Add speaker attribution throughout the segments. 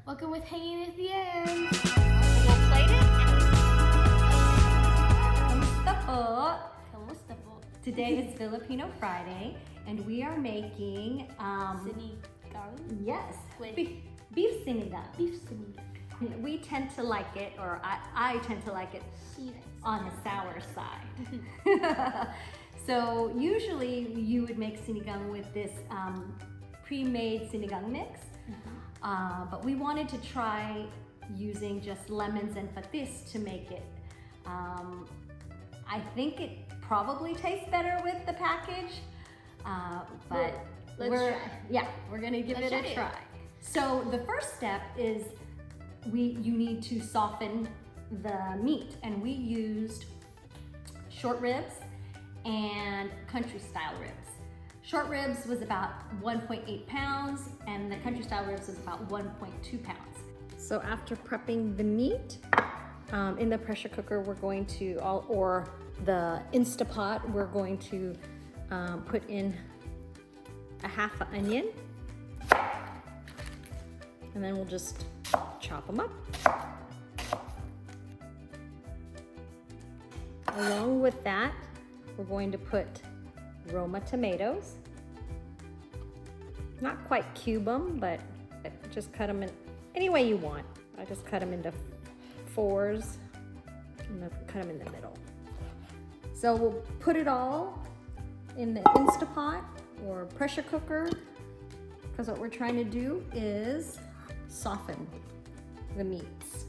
Speaker 1: Welcome with hanging at the end.
Speaker 2: We'll plate it.
Speaker 3: Kamusta po?
Speaker 1: Kamusta po?
Speaker 3: Today is Filipino Friday, and we are making
Speaker 1: Sinigang?
Speaker 3: yes,
Speaker 1: With
Speaker 3: beef sinigang.
Speaker 1: beef sinigang.
Speaker 3: We tend to like it, or I tend to like it on the sour side. So usually you would make sinigang with this pre-made sinigang mix, but we wanted to try using just lemons and patis to make it. I think it probably tastes better with the package, but we're gonna give it a try. So the first step is you need to soften the meat, and we used short ribs and country style ribs. Short ribs was about 1.8 pounds, and the country style ribs was about 1.2 pounds. So after prepping the meat in the pressure cooker, we're going to, or the Instapot, we're going to put in a half an onion, and then we'll just chop them up. Along with that, we're going to put Roma tomatoes. Not quite cube them, but just cut them in any way you want. I just cut them into fours and then cut them in the middle. So we'll put it all in the Instapot or pressure cooker, because what we're trying to do is soften the meats.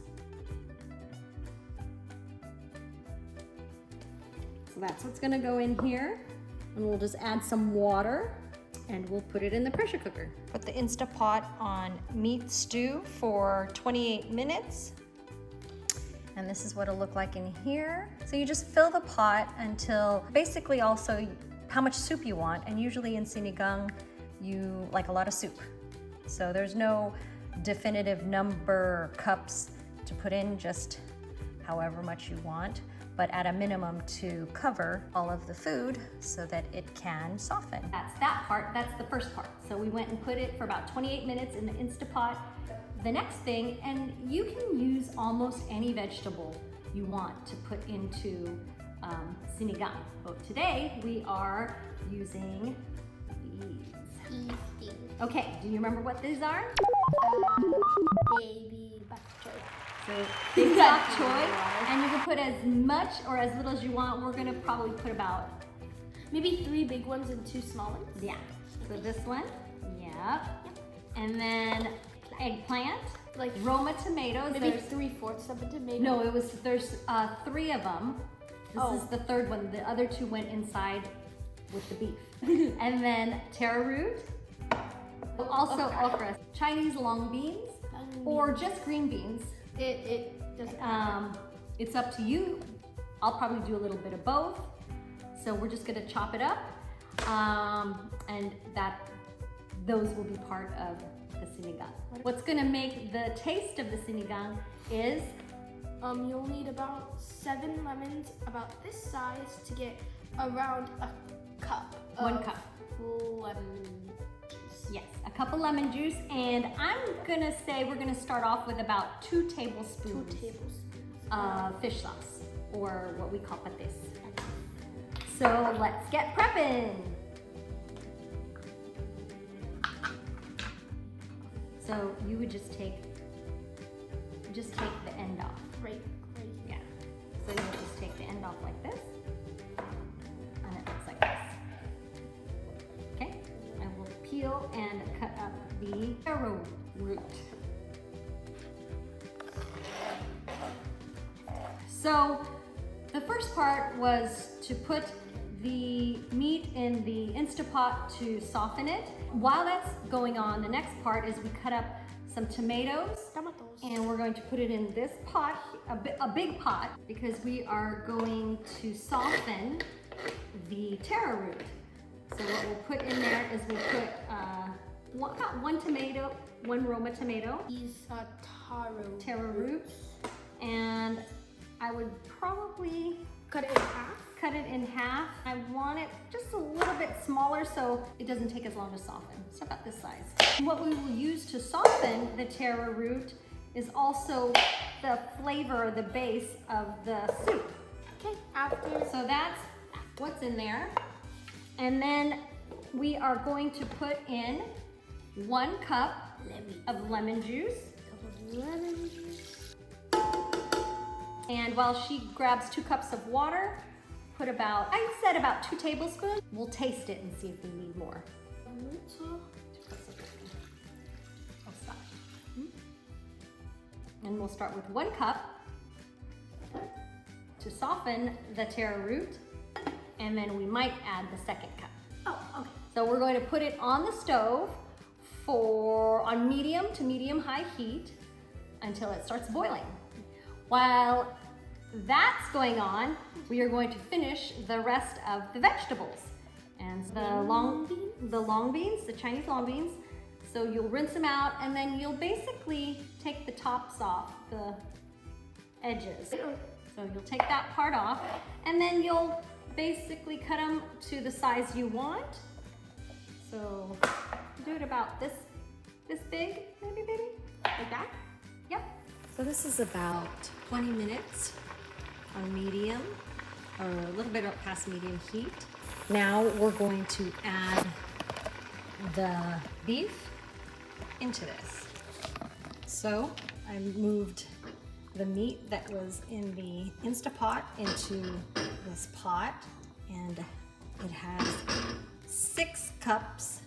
Speaker 3: So that's what's gonna go in here, and we'll just add some water and we'll put it in the pressure cooker. Put the Instapot on meat stew for 28 minutes. And this is what it'll look like in here. So you just fill the pot until basically also how much soup you want. And usually in sinigang, you like a lot of soup. So there's no definitive number cups to put in, just however much you want, but at a minimum to cover all of the food so that it can soften. That's that part, that's the first part. So we went and put it for about 28 minutes in the Instapot. The next thing, and you can use almost any vegetable you want to put into sinigang. But today we are using these. Okay, do you remember what these are?
Speaker 1: Baby bok choy.
Speaker 3: So big bok choy, and you can put as much or as little as you want. We're gonna probably put about
Speaker 1: Maybe 3 big ones and 2 small ones.
Speaker 3: yeah. So this one, yeah, and then eggplant,
Speaker 1: Like
Speaker 3: Roma tomatoes.
Speaker 1: maybe
Speaker 3: There's
Speaker 1: 3/4 of a tomato.
Speaker 3: no, there's 3 of them. This
Speaker 1: Oh.
Speaker 3: is the third one. The other 2 went inside with the beef. And then taro root, also okra, Chinese long beans, or just green beans.
Speaker 1: It doesn't.
Speaker 3: It's up to you. I'll probably do a little bit of both. So we're just gonna chop it up, and those will be part of the sinigang. What's gonna make the taste of the sinigang is
Speaker 1: You'll need about 7 lemons, about this size, to get around a cup.
Speaker 3: 1 cup.
Speaker 1: Lemon juice.
Speaker 3: Yes, a cup of lemon juice, and I'm gonna say we're gonna start off with about 2 tablespoons
Speaker 1: 2 tablespoons.
Speaker 3: of fish sauce, or what we call patis. So let's get prepping. So you would just take the end off.
Speaker 1: Right.
Speaker 3: Yeah. So you would just take the end off like this, and it looks like this. Okay. I will peel and cut up the taro root. So the first part was to put the meat in the Instapot to soften it. While that's going on, the next part is we cut up some tomatoes, and we're going to put it in this pot, a big pot, because we are going to soften the taro root. So what we'll put in there is we'll put about 1 tomato, 1 Roma tomato,
Speaker 1: These
Speaker 3: taro root, and I would probably
Speaker 1: cut it in half.
Speaker 3: Cut it in half. I want it just a little bit smaller so it doesn't take as long to soften. So about this size. What we will use to soften the taro root is also the flavor, the base of the soup.
Speaker 1: Okay, after.
Speaker 3: So that's what's in there. And then we are going to put in 1 cup of lemon juice. And while she grabs 2 cups of water, put about, I said about 2 tablespoons. We'll taste it and see if we need more. 2 cups of water. Oh, stop. And we'll start with 1 cup to soften the taro root, and then we might add the 2nd cup.
Speaker 1: Oh, okay.
Speaker 3: So we're going to put it on the stove on medium to medium-high heat until it starts boiling. While that's going on, we are going to finish the rest of the vegetables. And the long beans, the Chinese long beans. So you'll rinse them out and then you'll basically take the tops off, the edges. So you'll take that part off and then you'll basically cut them to the size you want. So do it about this big, maybe, baby?
Speaker 1: Like that?
Speaker 3: Yep. So this is about 20 minutes on medium, or a little bit past medium heat. Now we're going to add the beef into this. So I moved the meat that was in the Instapot into this pot, and it has 6 cups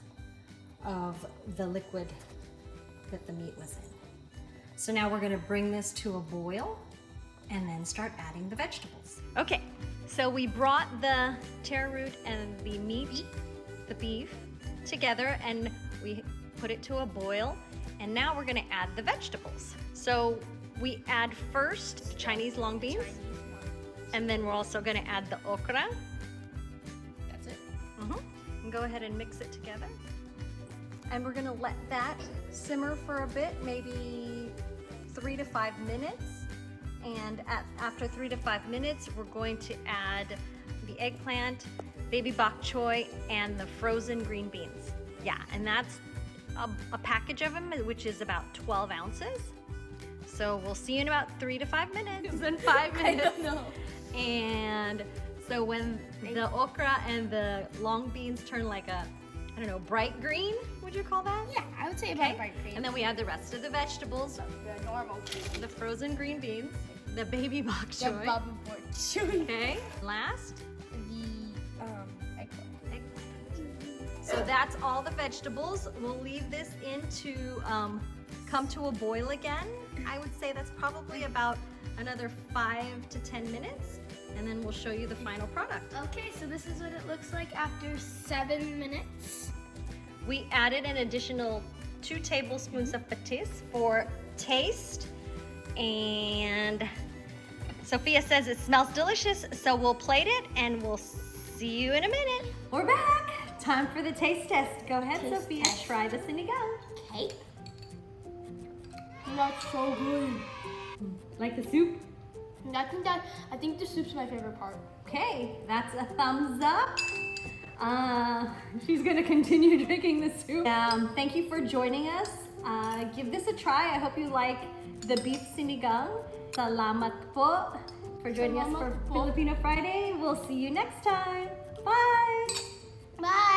Speaker 3: of the liquid that the meat was in. So now we're gonna bring this to a boil and then start adding the vegetables. Okay, so we brought the taro root and the meat, the beef, together and we put it to a boil, and now we're gonna add the vegetables. So we add first Chinese long beans, and then we're also gonna add the okra.
Speaker 1: That's it.
Speaker 3: And go ahead and mix it together. And we're gonna let that simmer for a bit, maybe 3 to 5 minutes. And after 3 to 5 minutes, we're going to add the eggplant, baby bok choy, and the frozen green beans. Yeah, and that's a package of them, which is about 12 ounces. So we'll see you in about 3 to 5 minutes. In 5 minutes.
Speaker 1: I don't know.
Speaker 3: And so when the okra and the long beans turn like a, I don't know, bright green, would you call that?
Speaker 1: Yeah, I would say about bright green.
Speaker 3: And then we add the rest of the vegetables,
Speaker 1: the normal green.
Speaker 3: the frozen green beans, the baby bok
Speaker 1: The
Speaker 3: choy.
Speaker 1: bubble board choy.
Speaker 3: Okay, last,
Speaker 1: The eggplant.
Speaker 3: So that's all the vegetables. We'll leave this in to come to a boil again. I would say that's probably about another 5 to 10 minutes, and then we'll show you the final product.
Speaker 1: Okay, so this is what it looks like after 7 minutes.
Speaker 3: We added an additional 2 tablespoons of patis for taste, and Sophia says it smells delicious, so we'll plate it and we'll see you in a minute. We're back. Time for the taste test. Go ahead,
Speaker 1: Taste
Speaker 3: Sophia.
Speaker 1: test.
Speaker 3: Try the Sinigang.
Speaker 1: Okay. That's so good.
Speaker 3: Like the soup?
Speaker 1: I think the soup's my favorite part.
Speaker 3: Okay, that's a thumbs up. She's gonna continue drinking the soup. Thank you for joining us. Give this a try. I hope you like the beef sinigang. Salamat po for joining us for
Speaker 1: Salamat po.
Speaker 3: Filipino Friday. We'll see you next time. Bye.
Speaker 1: Bye.